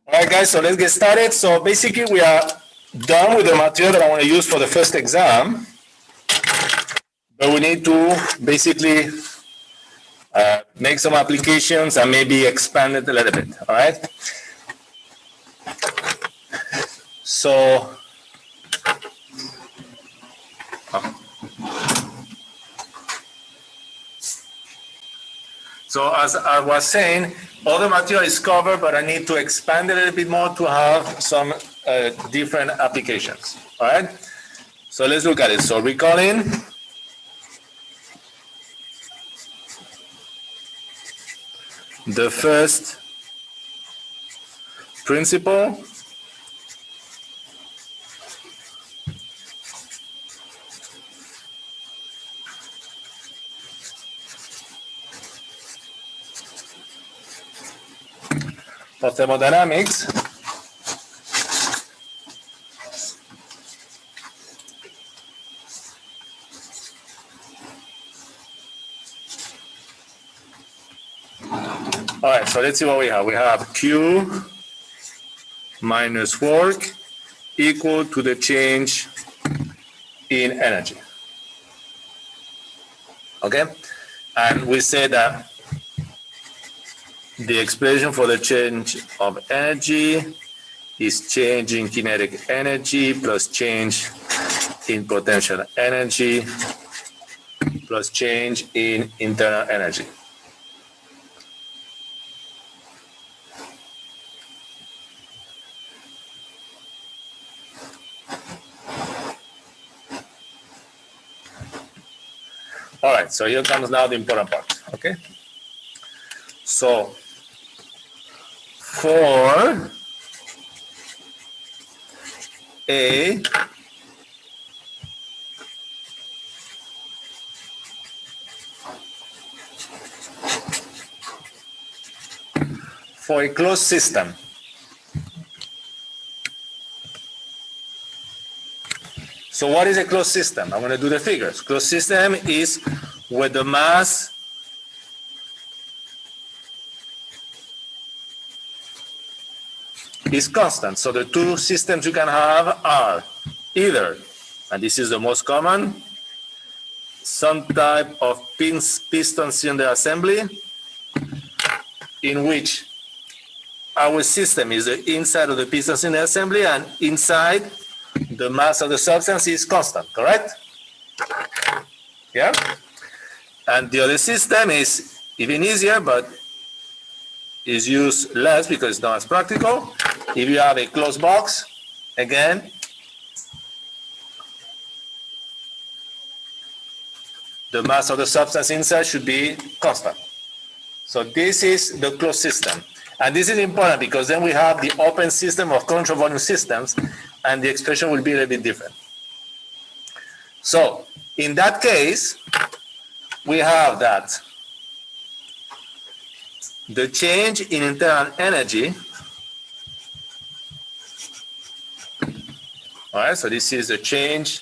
All right, guys, so let's get started. So basically, we are done with the material that I want to use for the first exam. But we need to basically make some applications and maybe expand it a little bit, all right? So, as I was saying, all the material is covered, but I need to expand it a little bit more to have some different applications, all right? So let's look at it. So recalling the first principle of thermodynamics all right, so let's see what we have. We have Q minus work equal to the change in energy. Okay? And we say that the expression for the change of energy is change in kinetic energy plus change in potential energy plus change in internal energy. All right, so here comes now the important part, okay? So, for a closed system, so what is a closed system? I'm going to do the figures. Closed system is where the mass is constant. So the two systems you can have are either, and this is the most common, some type of piston cylinder assembly in which our system is the inside of the piston cylinder assembly and inside the mass of the substance is constant, correct? Yeah? And the other system is even easier, but is used less because it's not as practical. If you have a closed box, again, the mass of the substance inside should be constant. So this is the closed system. And this is important because then we have the open system of control volume systems, and the expression will be a little bit different. So in that case, we have that the change in internal energy, all right, so this is the change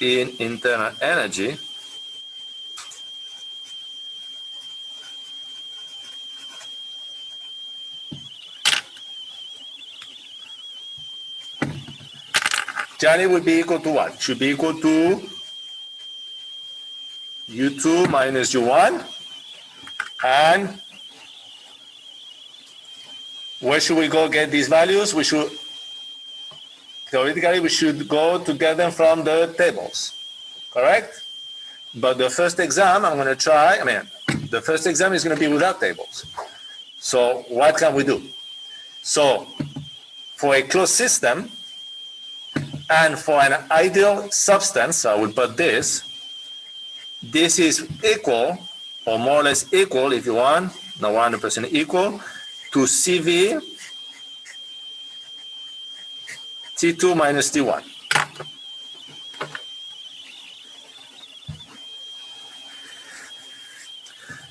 in internal energy generally would be equal to what? Should be equal to U2 minus U1. And where should we go get these values? We should, theoretically, we should go to get them from the tables, correct? But the first exam, I'm going to try, the first exam is going to be without tables. So what can we do? So for a closed system and for an ideal substance, I will put this is equal, or more or less equal if you want, not 100% equal, to CV T2 minus T1.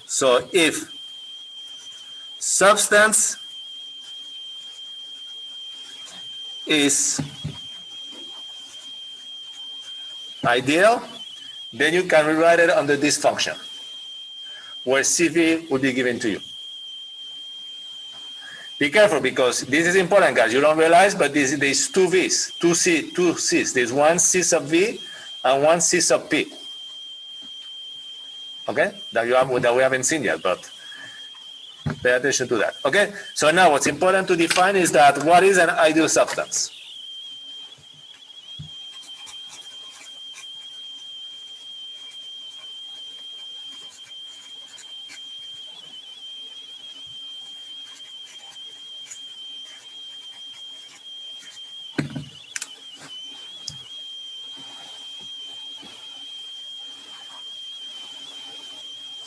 So if substance is ideal, then you can rewrite it under this function. where CV will be given to you. Be careful because this is important, guys. You don't realize, but there's two V's, two C's. There's one C sub V and one C sub P. Okay, that we haven't seen yet, but pay attention to that. Okay, so now what's important to define is that what is an ideal substance?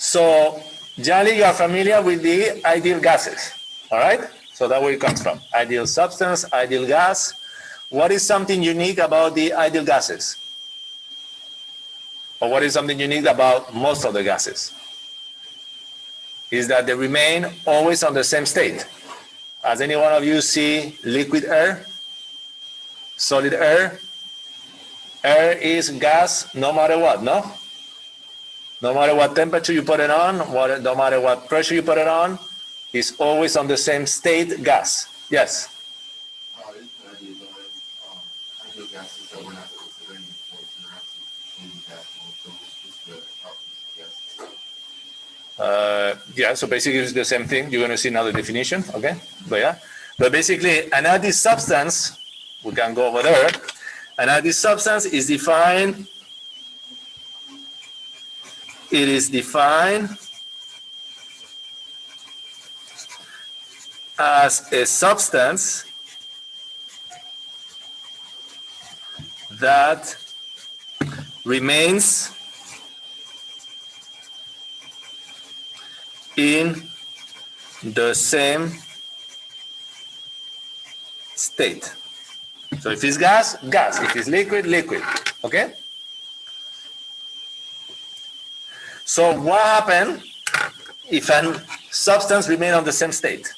So generally you are familiar with the ideal gases, all right? So that's where it comes from. Ideal substance, ideal gas. What is something unique about the ideal gases? Or what is something unique about most of the gases? Is that they remain always on the same state. Has any one of you see liquid air, solid air? Air is gas no matter what, no? No matter what temperature you put it on, no matter what pressure you put it on, it's always on the same state gas. Yes? Ideal gases that we're not considering before, so we're actually changing that also just the properties of gases. Yeah, so basically it's the same thing. You're going to see now the definition, okay? But yeah, but basically an ideal substance, we can go over there. An ideal substance is defined. It is defined as a substance that remains in the same state. So if it's gas, gas. If it's liquid, liquid. Okay? So what happens if a substance remains on the same state?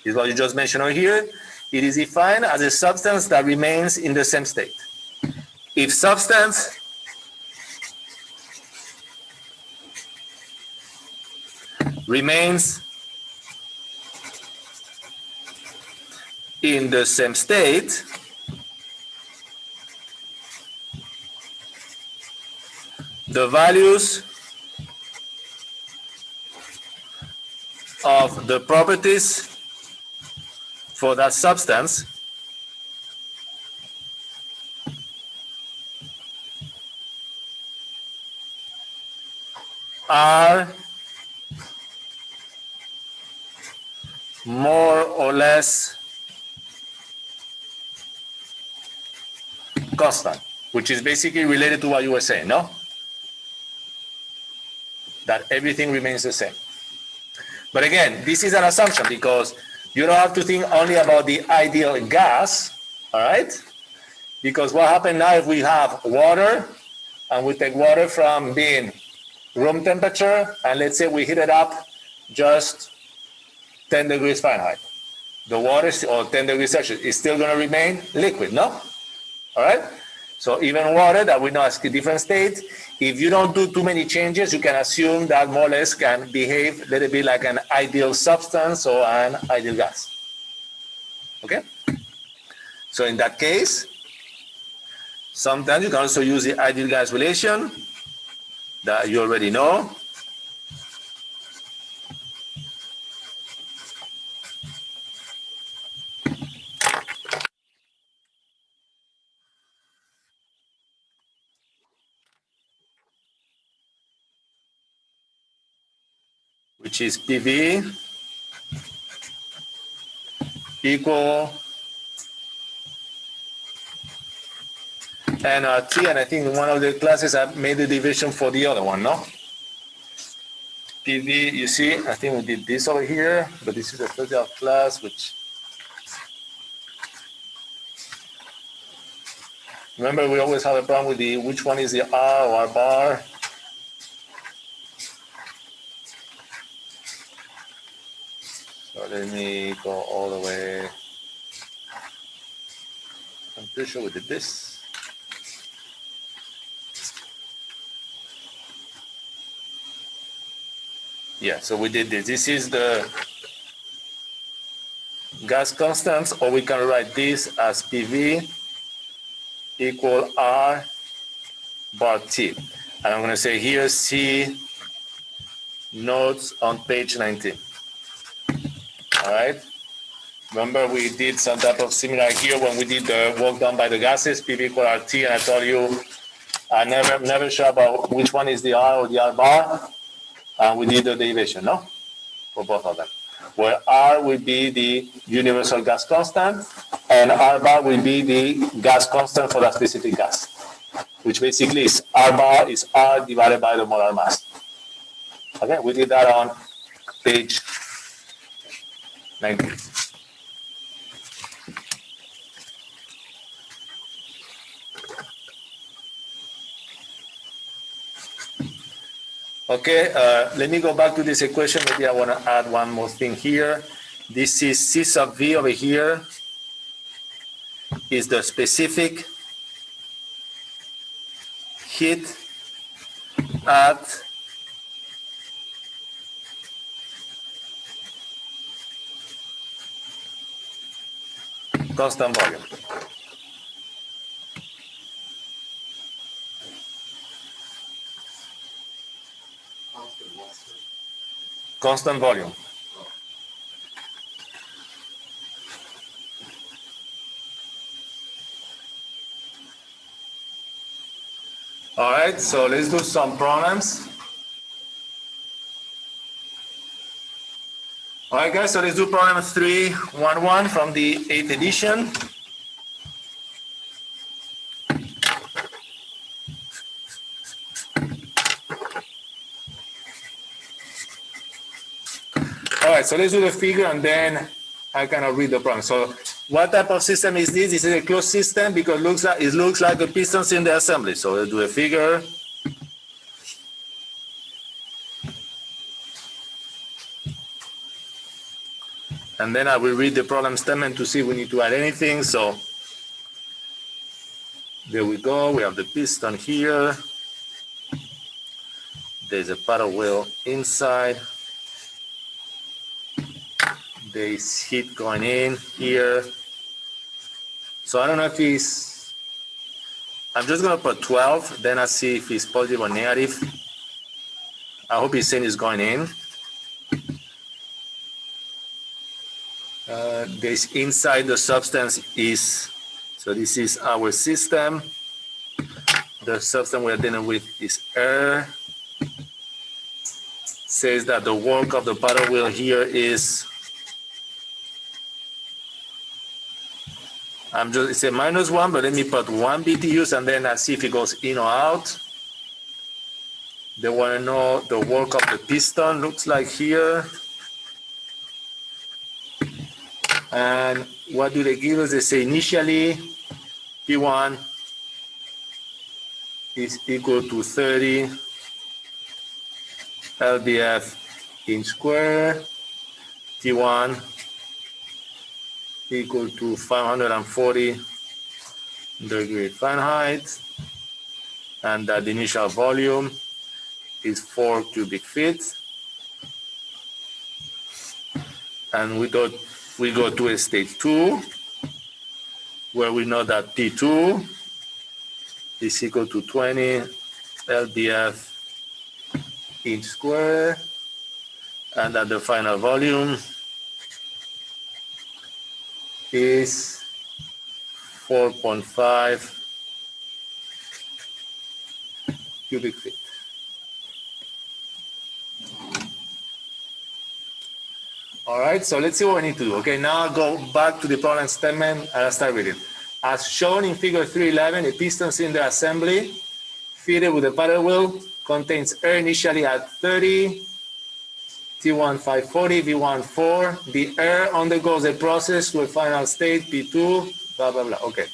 Is what you just mentioned over here. It is defined as a substance that remains in the same state. If substance remains in the same state, the values of the properties for that substance are more or less constant, which is basically related to what you were saying, no? That everything remains the same. But again, this is an assumption because you don't have to think only about the ideal gas, all right? Because what happens now if we have water and we take water from being room temperature and let's say we heat it up just 10 degrees Fahrenheit. The water or 10 degrees Celsius is still going to remain liquid, no? All right? So even water that we know has a different state, if you don't do too many changes, you can assume that more or less can behave a little bit like an ideal substance or an ideal gas. Okay? So in that case, sometimes you can also use the ideal gas relation that you already know. Which is PV equal NR3, and I think in one of the classes I made the division for the other one, no? PV, you see, I think we did this over here, but this is the first day of class, which, remember we always have a problem with the, which one is the R or R bar? So let me go all the way. I'm pretty sure we did this. Yeah, so we did this. This is the gas constants, or we can write this as PV equal R bar T. And I'm going to say here C notes on page 19. All right. Remember we did some type of similar here when we did the work done by the gases, PV equal RT, and I told you I never sure about which one is the R or the R bar, and we did the derivation, no? For both of them. Where R will be the universal gas constant, and R bar will be the gas constant for that specific gas, which basically is R bar is R divided by the molar mass. Okay, we did that on page 19. Okay, let me go back to this equation. Maybe I want to add one more thing here. This is C sub V over here is the specific heat at constant volume. Constant volume. All right, so let's do some problems. All right, guys, so let's do problem 311 from the 8th edition. All right, so let's do the figure and then I cannot read the problem. So what type of system is this? This is a closed system because it looks like the pistons in the assembly. So let's do a figure. And then I will read the problem statement to see if we need to add anything. So there we go. We have the piston here. There's a paddle wheel inside. There's heat going in here. So I don't know if it's, I'm just going to put 12. Then I'll see if it's positive or negative. I hope he's saying it's going in. This inside the substance is, so this is our system. The substance we're dealing with is air. Says that the work of the paddle wheel here is, it's a -1, but let me put 1 BTUs and then I'll see if it goes in or out. They want to know the work of the piston looks like here. And what do they give us? They say initially P1 is equal to 30 lbf inch square, T1 equal to 540 degree Fahrenheit, and that the initial volume is 4 cubic feet. And we go to a stage 2, where we know that T2 is equal to 20 lbf inch square, and that the final volume is 4.5 cubic feet. All right, so let's see what we need to do. Okay, now I'll go back to the problem statement and I'll start reading. As shown in figure 311, a piston cylinder assembly fitted with a paddle wheel contains air initially at 30, T1 540, V1 4. The air undergoes a process to a final state, P2, blah, blah, blah. Okay.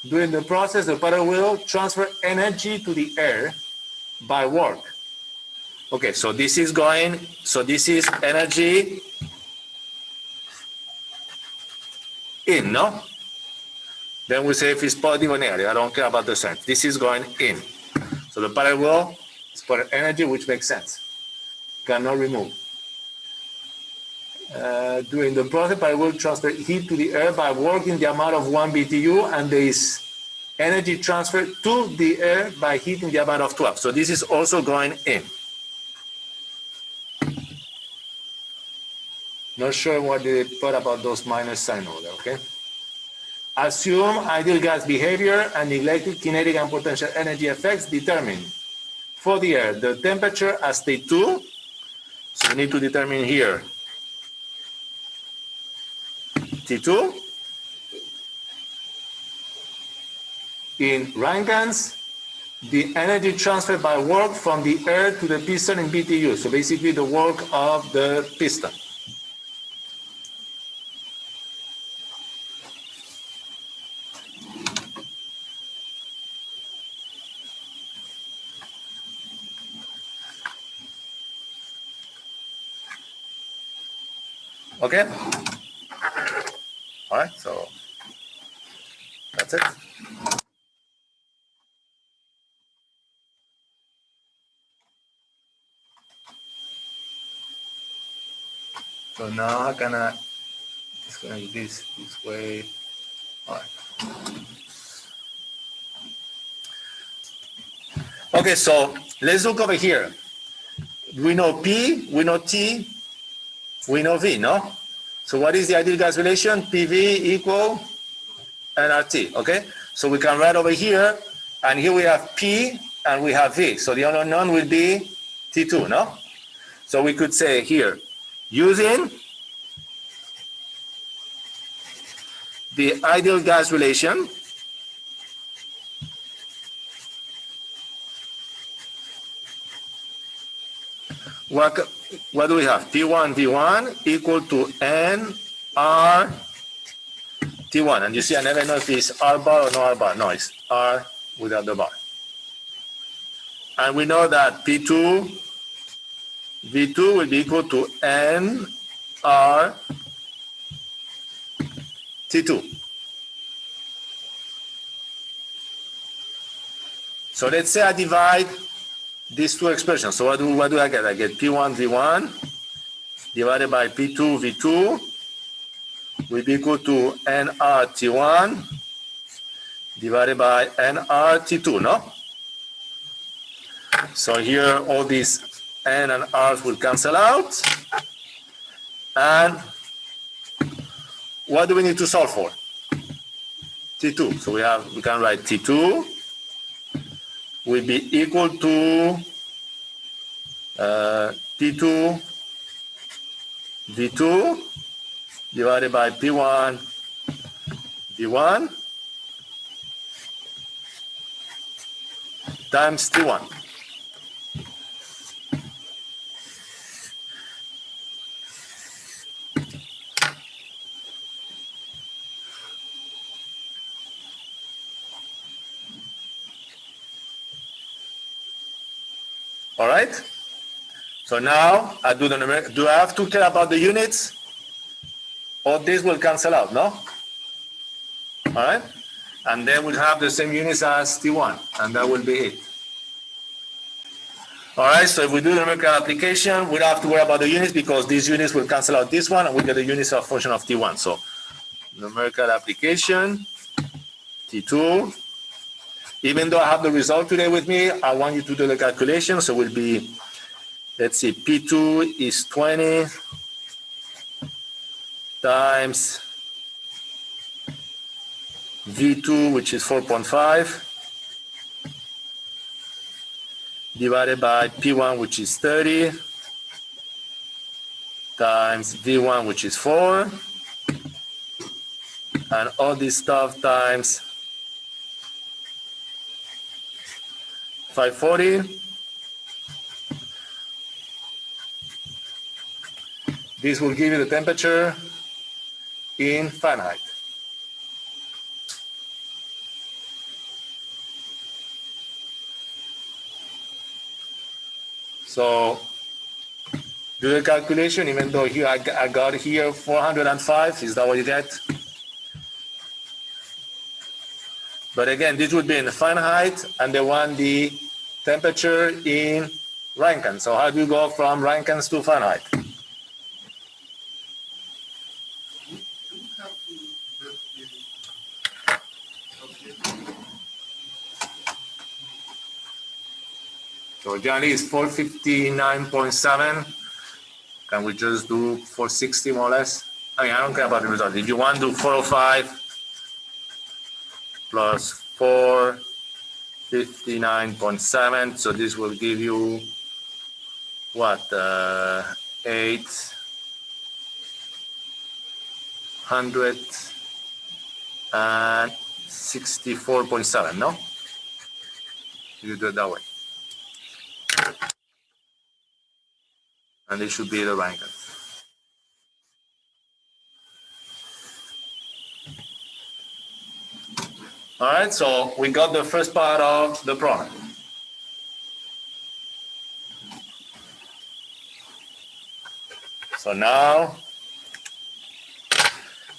During the process, the paddle wheel transfers energy to the air by work. Okay, so this is energy in, no? Then we say if it's positive or negative. I don't care about the sign. This is going in. So the paddle wheel is for energy, which makes sense. Cannot remove. during the process, but it will transfer heat to the air by working the amount of 1 BTU, and there is energy transfer to the air by heating the amount of 12. So this is also going in. Not sure what they thought about those minus sign over there, okay? Assume ideal gas behavior and electric, kinetic, and potential energy effects determine for the air the temperature at state 2. So we need to determine here T2. In Rankines, the energy transferred by work from the air to the piston in BTU. So basically the work of the piston. Okay? All right, so that's it. So now how can I disconnect this way? All right. Okay, so let's look over here. We know P, we know T, we know V, no? So what is the ideal gas relation? PV equal nRT, okay? So we can write over here, and here we have P and we have V. So the unknown will be T2, no? So we could say here, using the ideal gas relation, what do we have? P1 V1 equal to N R T1. And you see, I never know if it's R bar or no R bar. No, it's R without the bar. And we know that P2 V2 will be equal to N R T2. So let's say I divide these two expressions. So what do I get? I get P1 V1 divided by P2 V2 will be equal to NR T1 divided by NR T2, no? So here all these N and R's will cancel out. And what do we need to solve for? T2. So we can write T2 will be equal to P2 V2 divided by P1 V1 times T1. All right. So now I do the numeric. Do I have to care about the units? Or this will cancel out, no? All right. And then we'll have the same units as T1, and that will be it. All right. So if we do the numerical application, we don't have to worry about the units because these units will cancel out this one, and we get the units of function of T1. So numerical application, T2. Even though I have the result today with me, I want you to do the calculation. So it will be, let's see, P2 is 20 times V2, which is 4.5, divided by P1, which is 30, times V1, which is 4, and all this stuff times 540. This will give you the temperature in Fahrenheit. So do the calculation, even though here I got here 405, is that what you get? But again, this would be in Fahrenheit, and they want the temperature in Rankine. So how do you go from Rankines to Fahrenheit? So generally it's 459.7. Can we just do 460 more or less? I mean, I don't care about the result. If you want to do 405 plus 459.7, so this will give you what? 864.7, no? You do it that way. And it should be the right answer. All right, so we got the first part of the problem. So now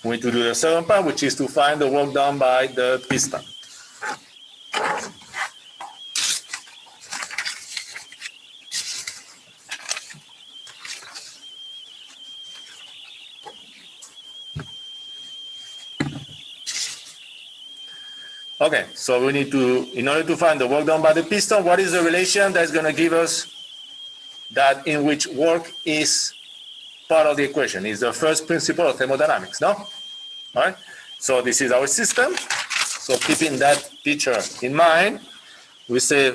we need to do the second part, which is to find the work done by the piston. Okay, so we need to, in order to find the work done by the piston, what is the relation that's going to give us that in which work is part of the equation? Is the first principle of thermodynamics, no? All right, so this is our system. So keeping that picture in mind, we say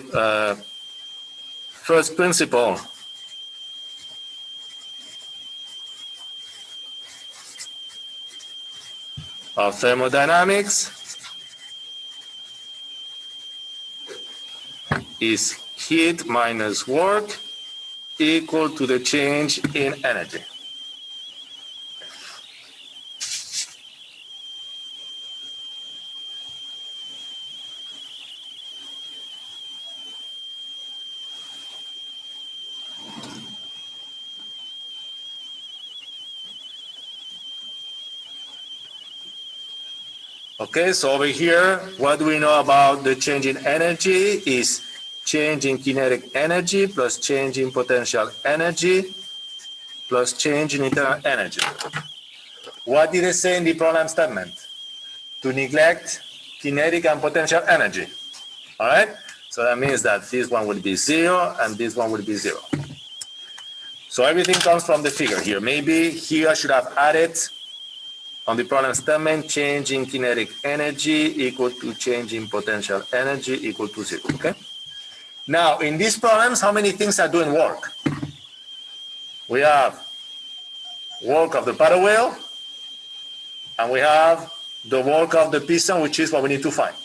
first principle of thermodynamics is heat minus work equal to the change in energy. Okay, so over here, what do we know about the change in energy is change in kinetic energy plus change in potential energy plus change in internal energy. What did they say in the problem statement? To neglect kinetic and potential energy. All right, so that means that this one will be 0 and this one will be 0. So everything comes from the figure here. Maybe here I should have added on the problem statement, change in kinetic energy equal to change in potential energy equal to 0, okay? Now, in these problems, how many things are doing work? We have work of the paddle wheel, and we have the work of the piston, which is what we need to find.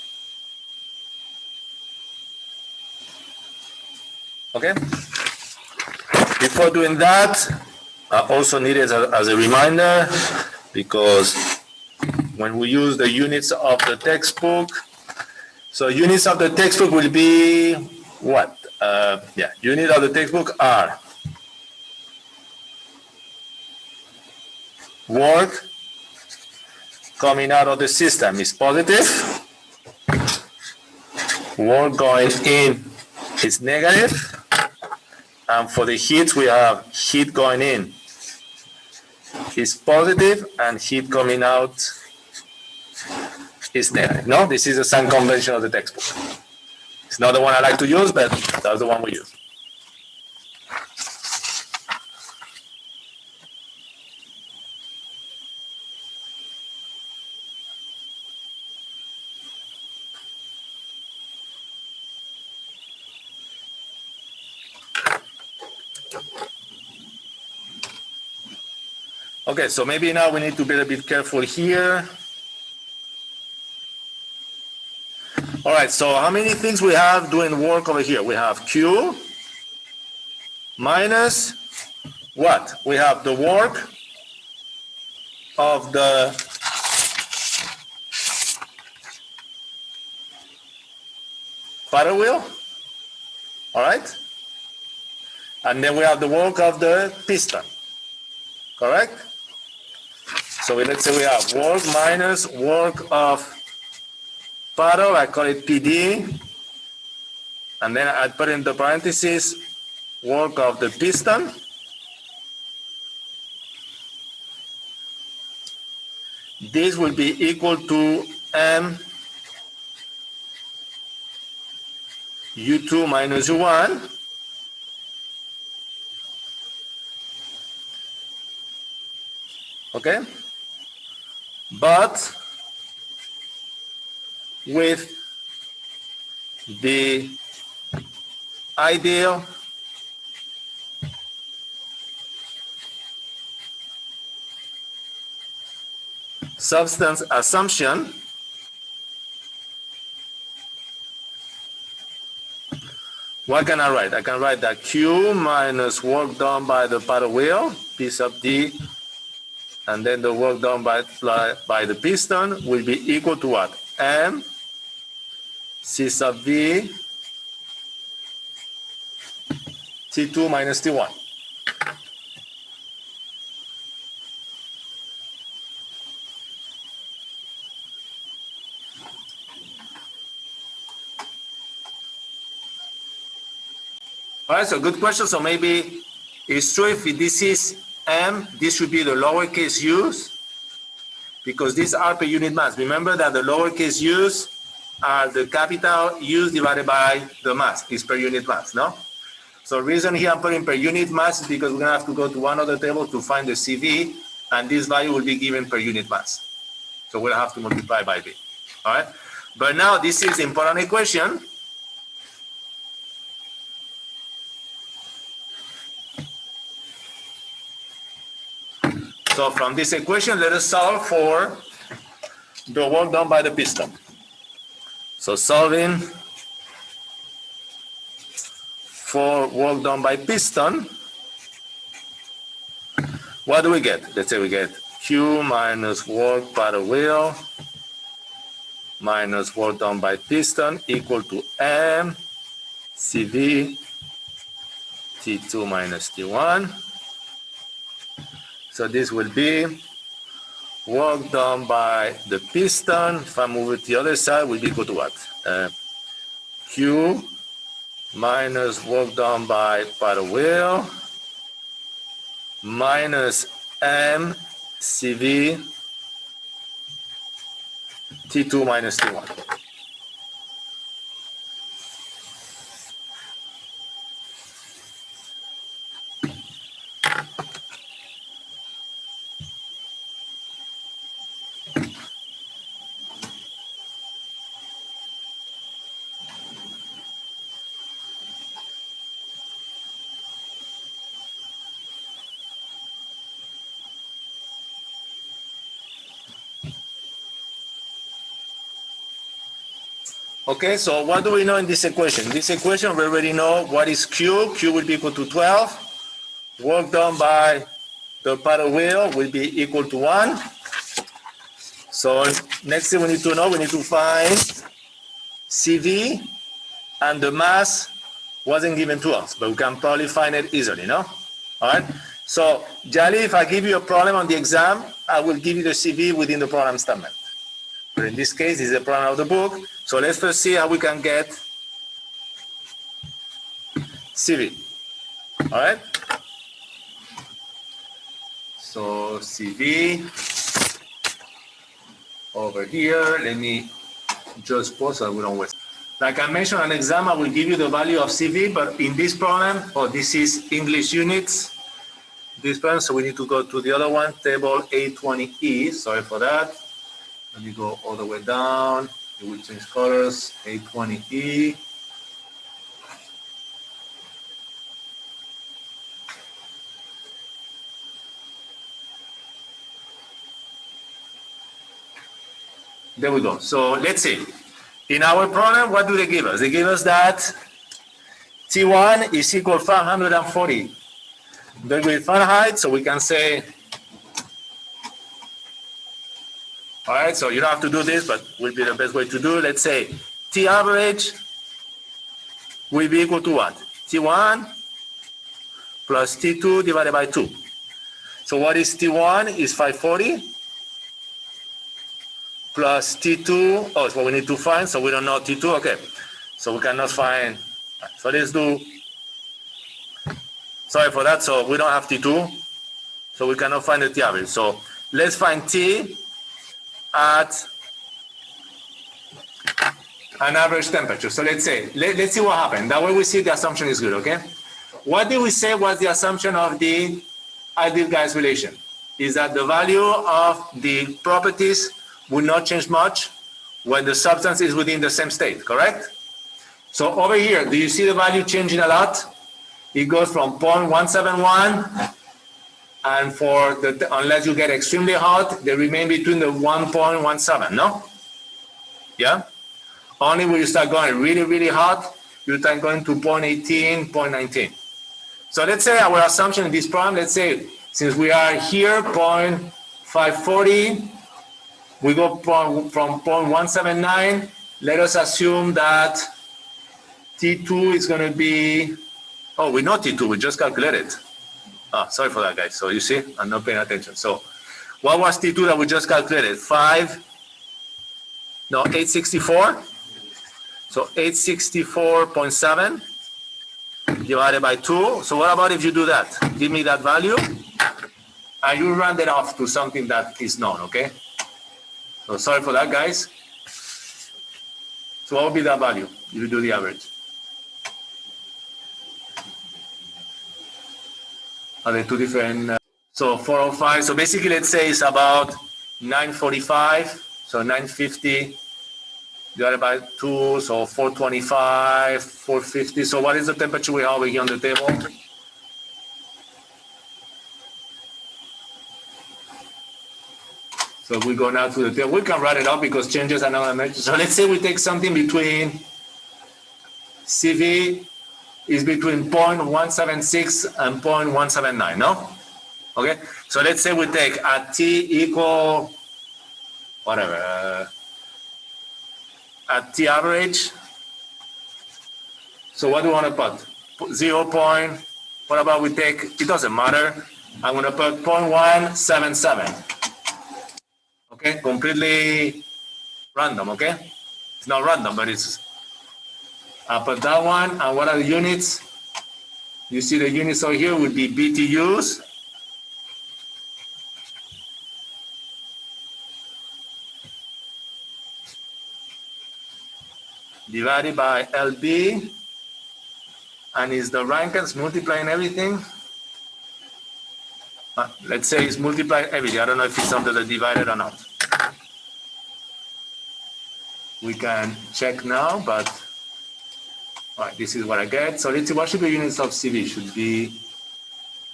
Okay? Before doing that, I also need it as a reminder, because when we use the units of the textbook, so units of the textbook will be what? Units of the textbook are work coming out of the system is positive, work going in is negative, and for the heat we have heat going in is positive and heat coming out is negative. No, this is the sign convention of the textbook. It's not the one I like to use, but that's the one we use. Okay, so maybe now we need to be a bit careful here. All right, so how many things we have doing work over here? We have Q minus what? We have the work of the paddle wheel, all right? And then we have the work of the piston, correct? So let's say we have work minus work of paddle, I call it PD, and then I put in the parentheses work of the piston, this will be equal to M U2 minus U1, Okay? But with the ideal substance assumption, what can I write? I can write that Q minus work done by the paddle wheel, P sub D, and then the work done by the piston will be equal to what? M C sub V T2 minus T1. All right, so good question. So maybe it's true if this is M, this should be the lowercase u's because these are per unit mass. Remember that the lowercase u's are the capital U's divided by the mass. It's per unit mass, no? So the reason here I'm putting per unit mass is because we're going to have to go to one other table to find the CV, and this value will be given per unit mass. So we'll have to multiply by V. All right? But now this is the important equation. So from this equation, let us solve for the work done by the piston. So solving for work done by piston, what do we get? Let's say we get Q minus work by the wheel minus work done by piston equal to M CV T2 minus T1. So this will be work done by the piston. If I move it to the other side, will be equal to what? Q minus work done by the wheel minus M CV T2 minus T1. Okay, so what do we know in this equation? In this equation, we already know what is Q. Q will be equal to 12. Work done by the paddle wheel will be equal to 1. So next thing we need to know, we need to find CV, and the mass wasn't given to us, but we can probably find it easily, no? All right? So, Jali, if I give you a problem on the exam, I will give you the CV within the program statement. But in this case, this is a problem of the book. So let's first see how we can get CV. All right? So CV over here, let me just pause so we don't waste. Like I mentioned on exam, I will give you the value of CV, but in this problem, this is English units, this problem, so we need to go to the other one, table A20E, sorry for that. Let me go all the way down, it will change colors, A20E. There we go. So let's see. In our problem, what do they give us? They give us that T1 is equal to 540 degrees Fahrenheit. So we can say, all right, so you don't have to do this, but will be the best way to do it. Let's say T average will be equal to what? T1 plus T2 divided by 2. So what is T1 is 540. Plus T2, it's what we need to find, so we don't know T2, okay. So we cannot find, so let's do, sorry for that, so we don't have T2, so we cannot find the T average. So let's find T at an average temperature. So let's say, let's see what happened. That way we see the assumption is good, okay? What did we say was the assumption of the ideal gas relation? is that the value of the properties will not change much when the substance is within the same state, correct? So over here, do you see the value changing a lot? It goes from 0.171, and for the, unless you get extremely hot, they remain between the 1.17, no? Yeah? Only when you start going really, really hot, you start going to 0.18, 0.19. So let's say our assumption in this problem, let's say, since we are here, 0.540, we go from 0.179, let us assume that T2 is going to be, oh, we know T2, we just calculated. Oh, sorry for that, guys. So you see, I'm not paying attention. So what was T2 that we just calculated? 864. So 864.7 divided by 2. So what about if you do that? Give me that value, and you round it off to something that is known, okay? So sorry for that, guys. So what would be that value if you do the average? Are there two different? So 405. So basically, let's say it's about 945. So 950 divided by 2. So 425, 450. So what is the temperature we have over here on the table? So we go now to the table. We can write it up because changes are not going to mention. So let's say we take something between CV is between 0.176 and 0.179, no? Okay, so let's say we take at T equal, whatever, at T average. So what do we want to put? 0. What about we take, it doesn't matter. I'm going to put 0.177. Okay, completely random, okay? It's not random, but it's, I put that one, and what are the units? You see the units over here would be BTUs. Divided by LB, and is the Rankines multiplying everything? Let's say it's multiplying everything. I don't know if it's under the divided or not. We can check now, but all right, this is what I get. So let's see, what should be units of CV? Should be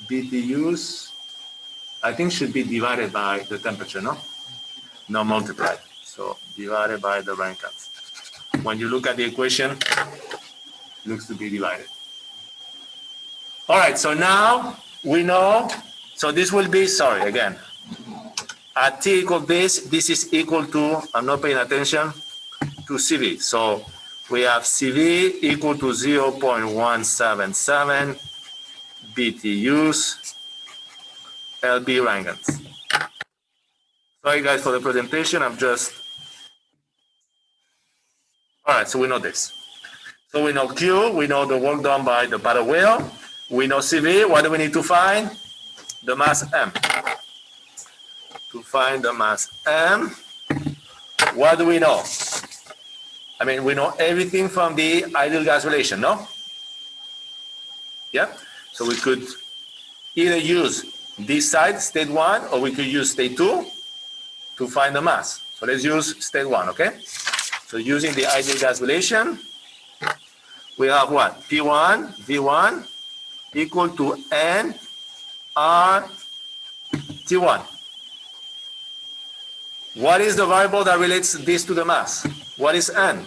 BTUs. I think should be divided by the temperature, no? No, multiplied. So divided by the Rankines. When you look at the equation, it looks to be divided. All right, so now we know, so this will be, sorry, again, at T equal this is equal to, I'm not paying attention, to CV. So we have CV equal to 0.177 BTUs LB Rankines. Sorry guys for the presentation, I'm just, all right, so we know this. So we know Q, we know the work done by the paddle wheel, we know CV, what do we need to find? The mass M. To find the mass M, what do we know? I mean, we know everything from the ideal gas relation, no? Yeah, so we could either use this side, state 1, or we could use state 2 to find the mass. So let's use state 1, okay? So using the ideal gas relation, we have what? P1, V1 equal to N R T1. What is the variable that relates this to the mass? What is N?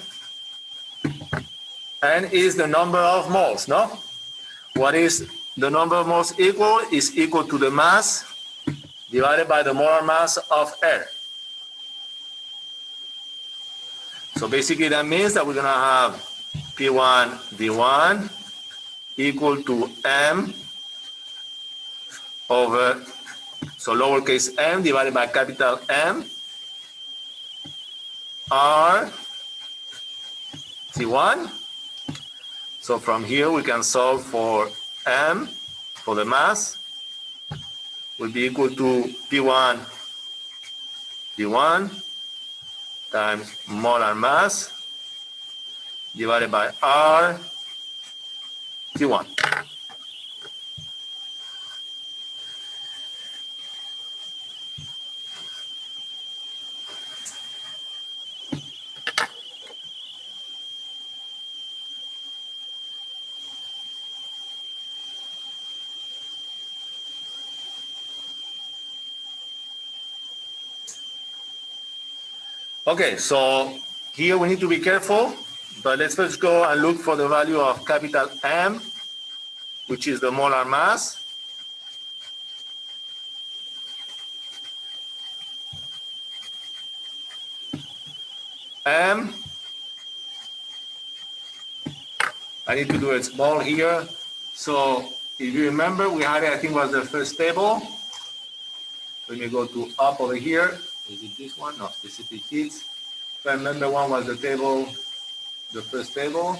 N is the number of moles, no? What is the number of moles equal? Is equal to the mass divided by the molar mass of air. So basically that means that we're going to have P1 V1 equal to M over, so lowercase m divided by capital M R T1. So from here we can solve for M, for the mass, will be equal to P1 V1 times molar mass divided by R T1. Okay, so here we need to be careful, but let's first go and look for the value of capital M, which is the molar mass. M, I need to do it small here. So if you remember, we had it, I think was the first table. Let me go to up over here. Is it this one? No, specific heats. If I remember, one was the table, the first table.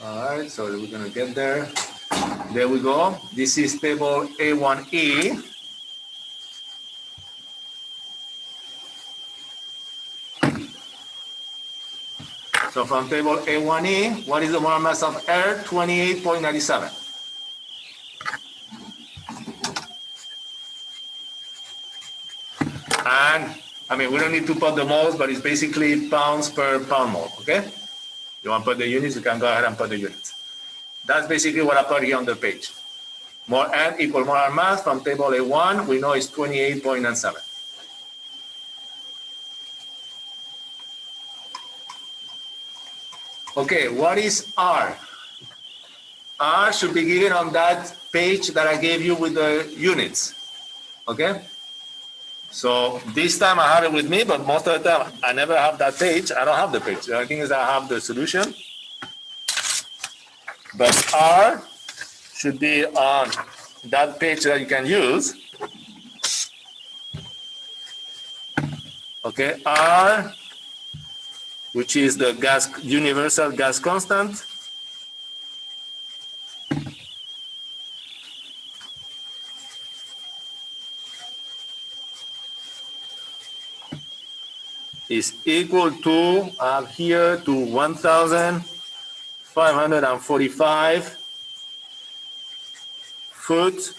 All right, so we're gonna get there. There we go. This is table A1E. So from table A1E, what is the molar mass of air? 28.97. And I mean, we don't need to put the moles, but it's basically pounds per pound mole, okay? You want to put the units, you can go ahead and put the units. That's basically what I put here on the page. More N equal molar mass from table A1, we know it's 28.97. Okay, what is R? R should be given on that page that I gave you with the units, okay? So this time I have it with me, but most of the time I never have that page. I don't have the page. The only thing is I have the solution. But R should be on that page that you can use. Okay, R, which is the gas universal gas constant. Is equal to, I have here, to 1,545 foot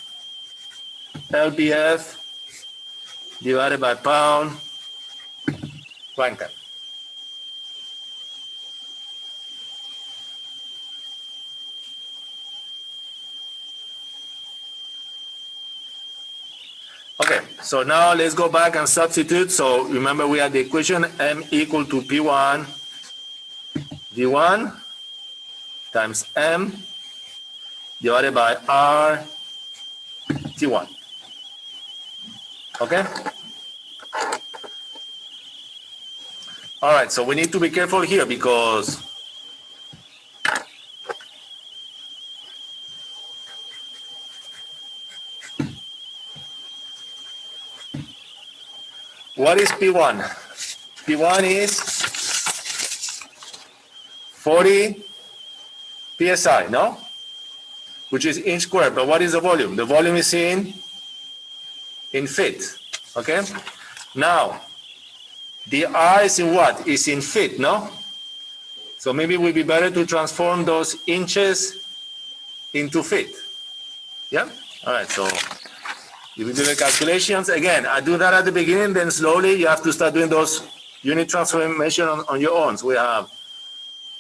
lbf divided by pound Plancton. Okay, so now let's go back and substitute. So remember we had the equation M equal to P1 V1 times M divided by R T1. Okay? All right, so we need to be careful here because what is P1? P1 is 40 psi, no? Which is inch squared, but what is the volume? The volume is in feet, okay? Now, the R is in what? Is in feet, no? So maybe it would be better to transform those inches into feet. Yeah? All right, so if you do the calculations, again, I do that at the beginning, then slowly you have to start doing those unit transformation on your own. So we have,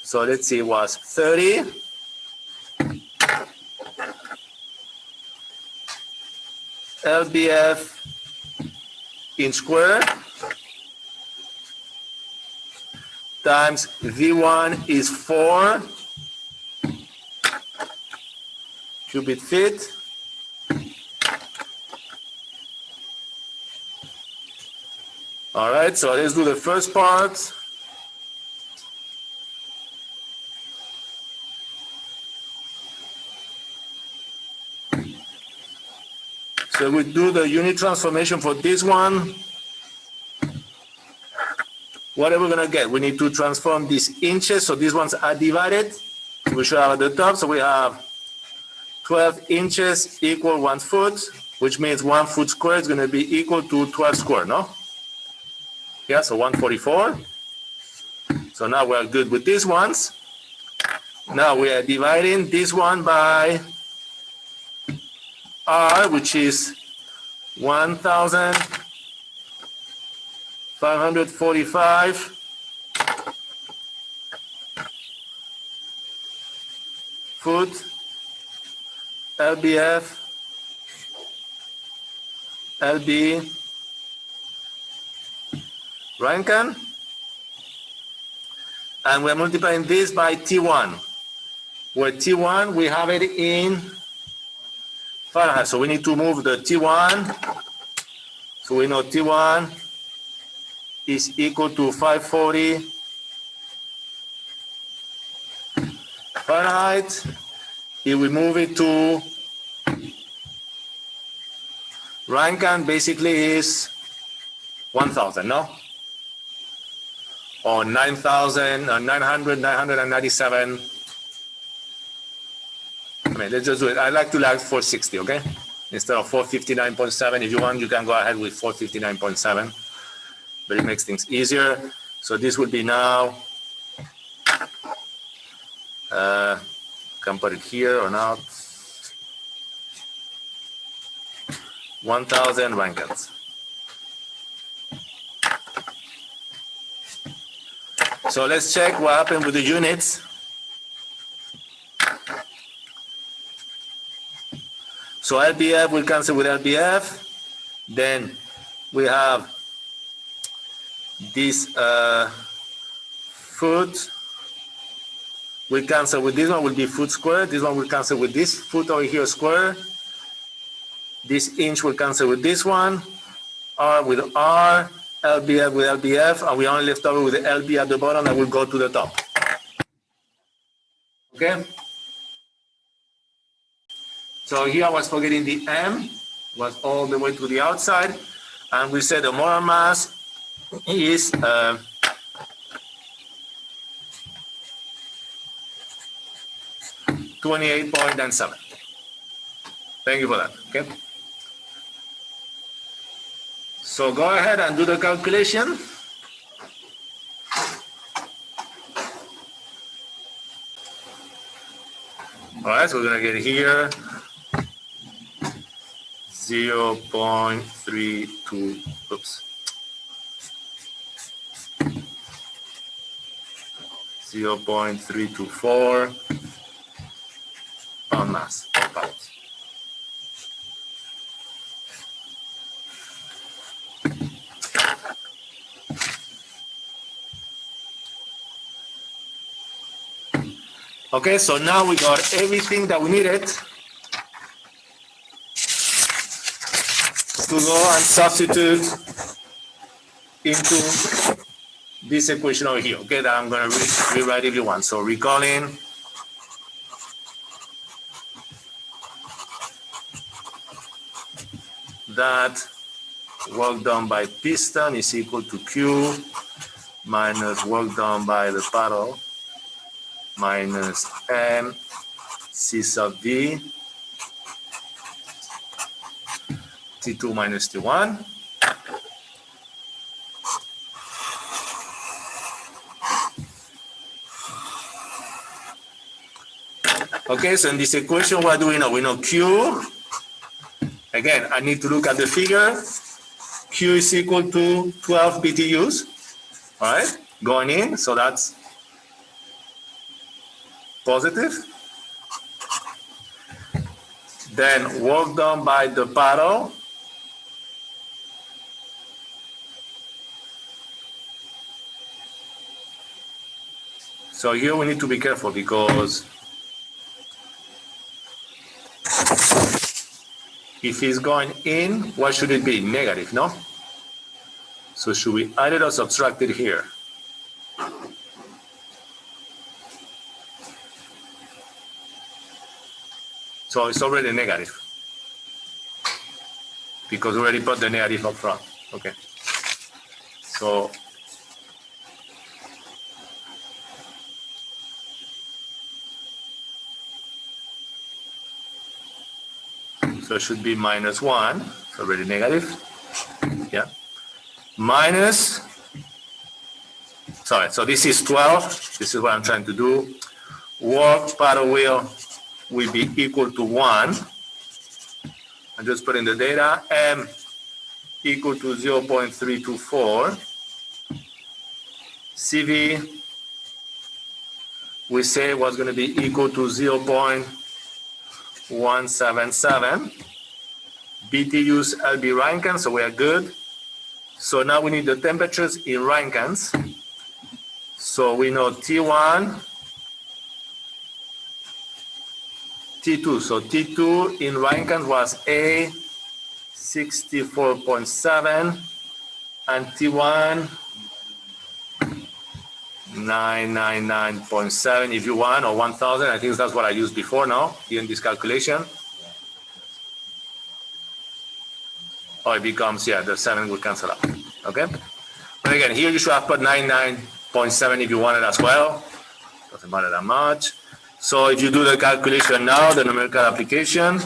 so let's see, it was 30 lbf inch squared times V1 is 4 cubic feet all right, so let's do the first part. So we do the unit transformation for this one. What are we going to get? We need to transform these inches, so these ones are divided. We should have at the top, so we have 12 inches equal 1 foot, which means 1 foot squared is going to be equal to 12 squared, no? Yeah, so 144. So now we're good with these ones. Now we are dividing this one by R, which is 1,545 foot LBF, LB, Rankine, and we're multiplying this by T1, where T1 we have it in Fahrenheit, so we need to move the T1. So we know T1 is equal to 540 Fahrenheit. If we move it to Rankine, basically is 1,000, no? Or 9,000, or 900, 997. I mean, let's just do it. I like to like 460, okay? Instead of 459.7, if you want, you can go ahead with 459.7, but it makes things easier. So this would be now, can put it here or not, 1,000 Rankines. So let's check what happened with the units. So LBF will cancel with LBF. Then we have this foot. We cancel with this one, will be foot square. This one will cancel with this foot over here square. This inch will cancel with this one. R with R, LBF with LBF, and we only left over with the LB at the bottom that will go to the top. Okay? So here I was forgetting the M, was all the way to the outside, and we said the molar mass is 28.97. Thank you for that, okay? So go ahead and do the calculation. All right, so we're gonna get here 0.32, oops. 0.324 pound mass of pallets. Okay, so now we got everything that we needed to go and substitute into this equation over here, okay, that I'm going to rewrite if you want. So recalling that work done by piston is equal to Q minus work done by the paddle minus M C sub V T2 minus T1. Okay, so in this equation, what do we know? We know Q. Again, I need to look at the figure. Q is equal to 12 BTUs, all right, going in, so that's positive. Then work done by the paddle. So here we need to be careful because if it's going in, what should it be? Negative, no? So should we add it or subtract it here? So it's already negative because we already put the negative up front. Okay. So it should be minus 1, it's already negative. Yeah. Minus, sorry, so this is 12. This is what I'm trying to do. Work paddle wheel will be equal to 1. I'm just putting the data. M equal to 0.324. CV, we say was going to be equal to 0.1 177 BTUs LB Rankine, so we are good. So now we need the temperatures in Rankines. So we know T1, T2. So T2 in Rankines was A 64.7 and T1 999.7 if you want, or 1000. I think that's what I used before now here in this calculation. Oh, it becomes, yeah, the 7 will cancel out. Okay? But again, here you should have put 99.7 if you want it as well. Doesn't matter that much. So if you do the calculation now, the numerical application,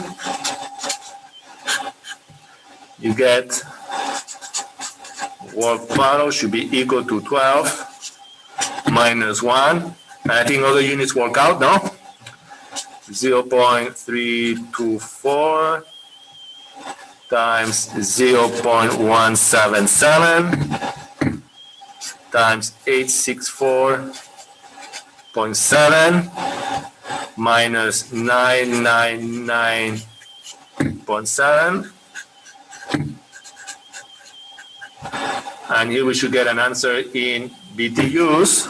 you get work power should be equal to 12 minus 1. And I think other units work out, no? 0.324 times 0.177 times 864.7 minus 999.7. And here we should get an answer in BTUs.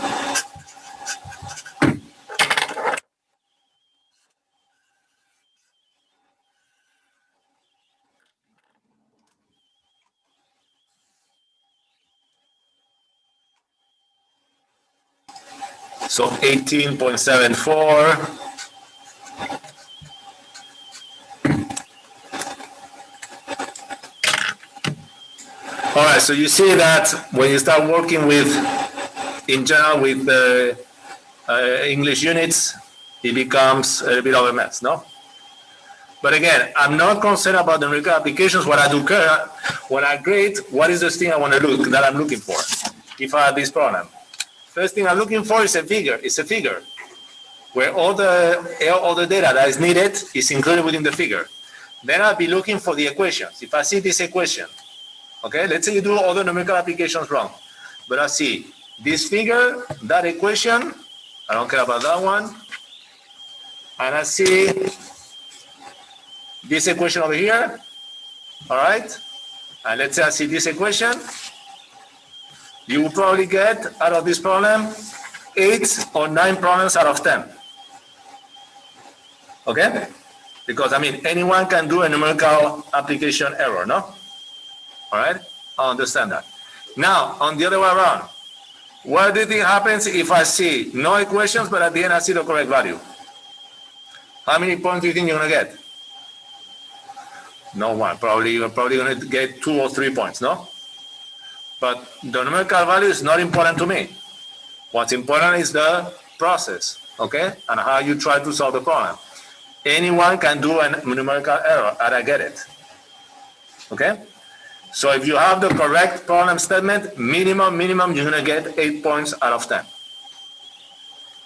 So 18.74. All right, so you see that when you start working with, in general, with the English units, it becomes a bit of a mess, no? But again, I'm not concerned about the numerical applications. What I do care, when I grade, what is the thing I want to look, that I'm looking for, if I have this problem? First thing I'm looking for is a figure. It's a figure where all the data that is needed is included within the figure. Then I'll be looking for the equations. If I see this equation, okay, let's say you do all the numerical applications wrong, but I see this figure, that equation, I don't care about that one, and I see this equation over here, all right, and let's say I see this equation, you will probably get out of this problem 8 or 9 problems out of 10. Okay? Because I mean, anyone can do a numerical application error, no? All right? I understand that. Now, on the other way around, what do you think happens if I see no equations, but at the end I see the correct value? How many points do you think you're going to get? No one. You're probably going to get 2 or 3 points, no? But the numerical value is not important to me. What's important is the process, okay? And how you try to solve the problem. Anyone can do a numerical error, and I get it, okay? So if you have the correct problem statement, minimum, you're gonna get 8 points out of 10,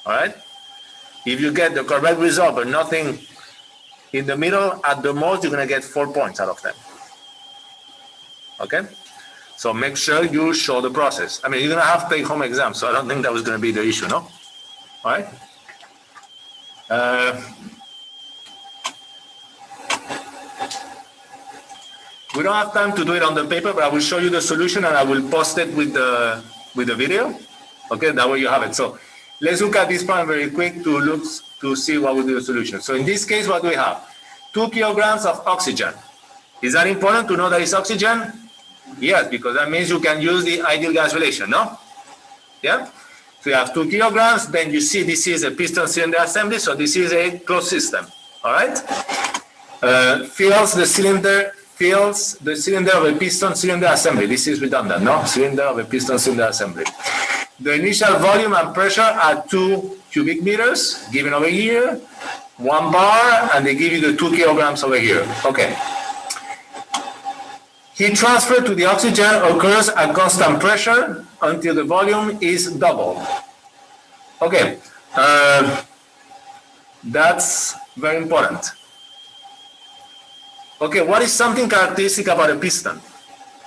all right? If you get the correct result, but nothing in the middle, at the most, you're gonna get 4 points out of 10, okay? So make sure you show the process. I mean, you're gonna have to take home exams, so I don't think that was gonna be the issue, no? All right? We don't have time to do it on the paper, but I will show you the solution and I will post it with the video. Okay, that way you have it. So let's look at this problem very quick to see what will be the solution. So in this case, what do we have? 2 kilograms of oxygen. Is that important to know that it's oxygen? Yes, because that means you can use the ideal gas relation, no? Yeah? So you have 2 kilograms, then you see this is a piston cylinder assembly, so this is a closed system, all right? Fills the cylinder of a piston cylinder assembly. This is redundant, no? Cylinder of a piston cylinder assembly. The initial volume and pressure are 2 cubic meters, given over here, 1 bar, and they give you the 2 kilograms over here. Okay. Heat transfer to the oxygen occurs at constant pressure until the volume is doubled. Okay, that's very important. Okay, what is something characteristic about a piston?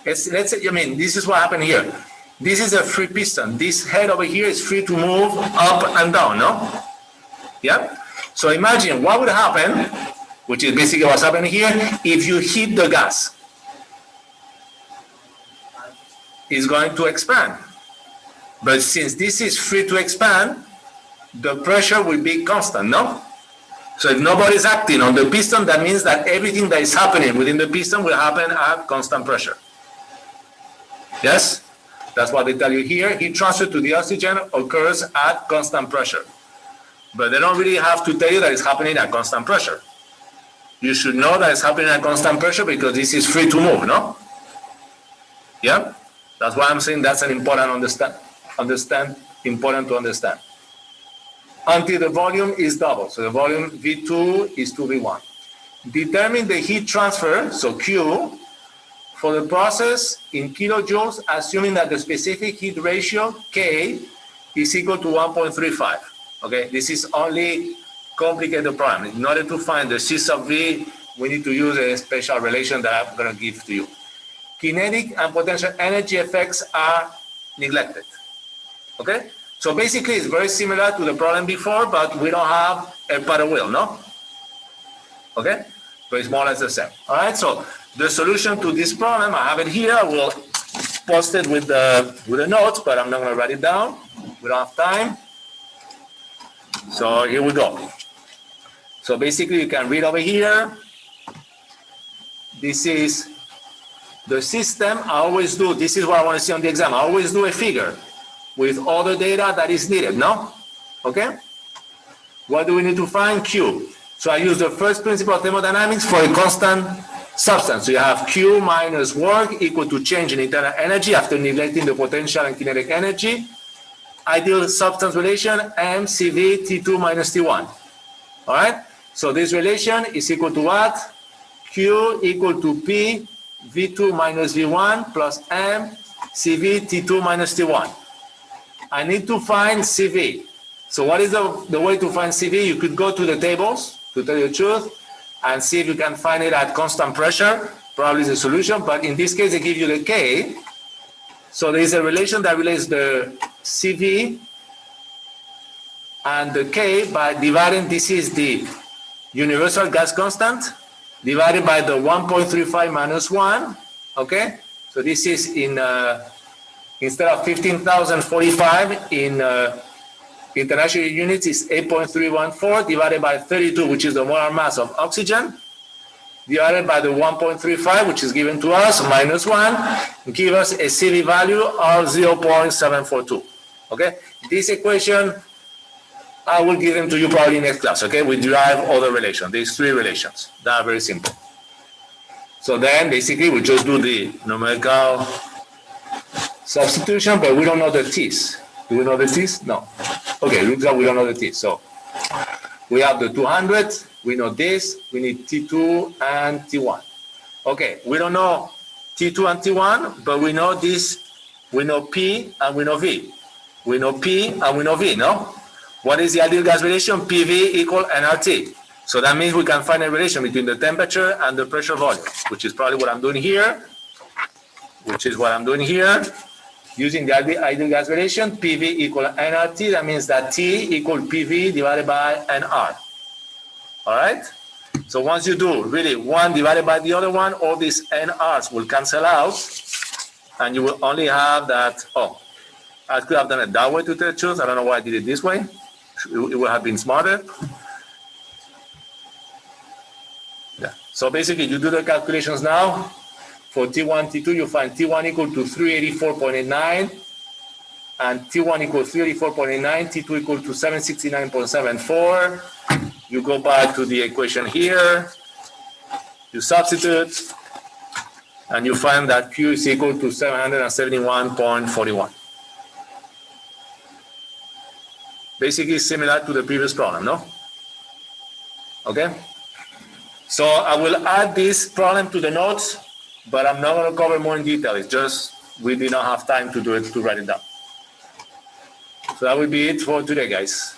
Let's say, I mean, this is what happened here. This is a free piston. This head over here is free to move up and down, no? Yeah? So imagine what would happen which is basically what's happening here. If you heat the gas, it's going to expand. But since this is free to expand, the pressure will be constant, no? So if nobody's acting on the piston, that means that everything that is happening within the piston will happen at constant pressure. Yes? That's what they tell you here. Heat transfer to the oxygen occurs at constant pressure. But they don't really have to tell you that it's happening at constant pressure. You should know that it's happening at constant pressure because this is free to move, no? Yeah? That's why I'm saying that's an important important to understand. Until the volume is double. So the volume V2 is 2V1. Determine the heat transfer, so Q, for the process in kilojoules, assuming that the specific heat ratio, K, is equal to 1.35. Okay, this is only complicated problem. In order to find the C sub V, we need to use a special relation that I'm going to give to you. Kinetic and potential energy effects are neglected. Okay, so basically it's very similar to the problem before, but we don't have a paddle wheel, no? Okay, so it's more or less the same. All right, so the solution to this problem, I have it here. I will post it with the notes, but I'm not going to write it down. We don't have time. So here we go. So basically you can read over here. This is the system. I always do, this is what I want to see on the exam. I always do a figure with all the data that is needed, no? Okay? What do we need to find? Q. So I use the first principle of thermodynamics for a constant substance. So you have Q minus work equal to change in internal energy after neglecting the potential and kinetic energy. Ideal substance relation, mCV T2 minus T1. All right? So this relation is equal to what? Q equal to P V2 minus V1 plus M CV T2 minus T1. I need to find CV. So what is the way to find CV? You could go to the tables, to tell you the truth, and see if you can find it at constant pressure. Probably is the solution, but in this case, they give you the K. So there is a relation that relates the CV and the K by dividing, this is the universal gas constant, divided by the 1.35 minus 1, okay? So this is in, instead of 15,045 in international units, is 8.314 divided by 32, which is the molar mass of oxygen, divided by the 1.35, which is given to us, minus 1, give us a CV value of 0.742, okay? This equation, I will give them to you probably next class, okay? We derive all the relations, these three relations. That are very simple. So then, basically, we just do the numerical substitution, but we don't know the T's. Do we know the T's? No. Okay, looks like we don't know the T's. So we have the 200, we know this, we need T2 and T1. Okay, we don't know T2 and T1, but we know this, we know P and we know V. We know P and we know V, no? What is the ideal gas relation? PV equal nRT. So that means we can find a relation between the temperature and the pressure volume, which is probably what I'm doing here, using the ideal gas relation, PV equal nRT. That means that T equal PV divided by nR. All right? So once you do really one divided by the other one, all these nRs will cancel out, and you will only have that, oh, I could have done it that way to tell the truth. I don't know why I did it this way. It would have been smarter. Yeah. So basically, you do the calculations now. For T1, T2, you find T1 equal to 384.89, and T1 equal to 384.89, T2 equal to 769.74. You go back to the equation here, you substitute, and you find that Q is equal to 771.41. Basically similar to the previous problem, no? Okay? So I will add this problem to the notes, but I'm not going to cover more in detail. It's just we did not have time to do it, to write it down. So that will be it for today, guys.